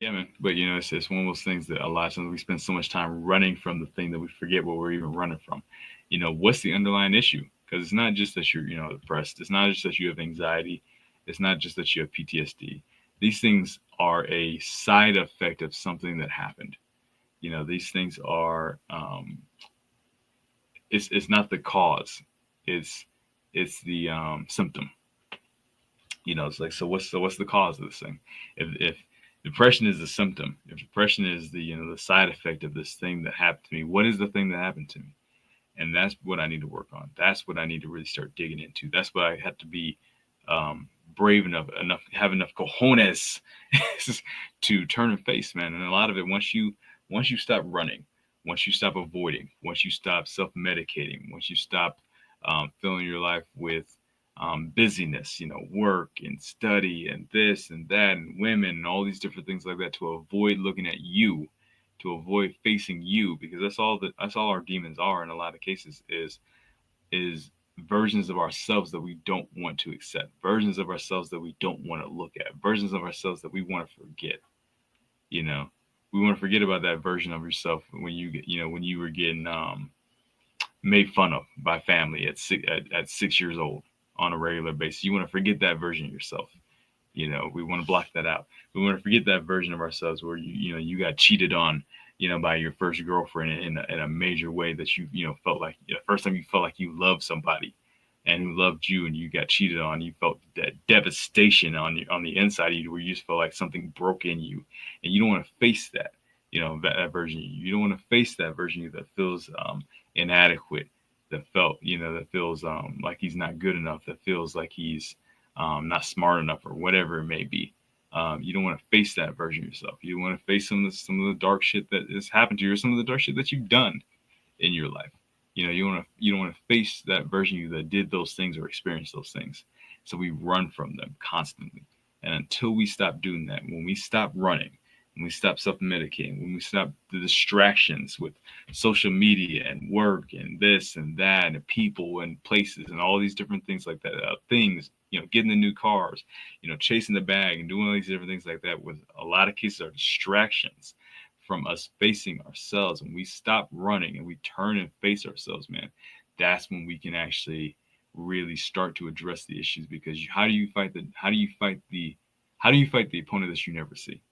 Yeah, man. But it's one of those things that a lot of times we spend so much time running from the thing that we forget what we're even running from. What's the underlying issue? Because it's not just that you're, depressed. It's not just that you have anxiety. It's not just that you have PTSD. These things are a side effect of something that happened. These things are, it's not the cause. It's it's the symptom. It's like, so what's the cause of this thing? If depression is the symptom, if depression is the side effect of this thing that happened to me, what is the thing that happened to me? And that's what I need to work on. That's what I need to really start digging into. That's what I have to be brave enough, have enough cojones to turn and face, man. And a lot of it, once you stop running, once you stop avoiding, once you stop self medicating, once you stop filling your life with busyness, work and study and this and that and women and all these different things like that, to avoid looking at you, to avoid facing you, because that's all our demons are in a lot of cases, is versions of ourselves that we don't want to accept, versions of ourselves that we don't want to look at, versions of ourselves that we want to forget. You know, we want to forget about that version of yourself when when you were getting made fun of by family at 6 years old on a regular basis. You want to forget that version of yourself. We want to block that out. We want to forget that version of ourselves where you got cheated on, by your first girlfriend in a major way, that felt like the first time you felt like you loved somebody and who loved you, and you got cheated on. You felt that devastation on the inside of you, where you just felt like something broke in you, and you don't want to face that. That version of you. You don't want to face that version of you that feels inadequate, that feels like he's not good enough, that feels like he's not smart enough, or whatever it may be. You don't want to face that version of yourself. You want to face some of the dark shit that has happened to you, or some of the dark shit that you've done in your life. You don't want to face that version of you that did those things or experienced those things. So we run from them constantly. And until we stop doing that, when we stop running, when we stop self-medicating, when we stop the distractions with social media and work and this and that and people and places and all these different things like that, things, getting the new cars, chasing the bag and doing all these different things like that, with a lot of cases are distractions from us facing ourselves. And we stop running and we turn and face ourselves, man, that's when we can actually really start to address the issues. Because how do you fight the opponent that you never see?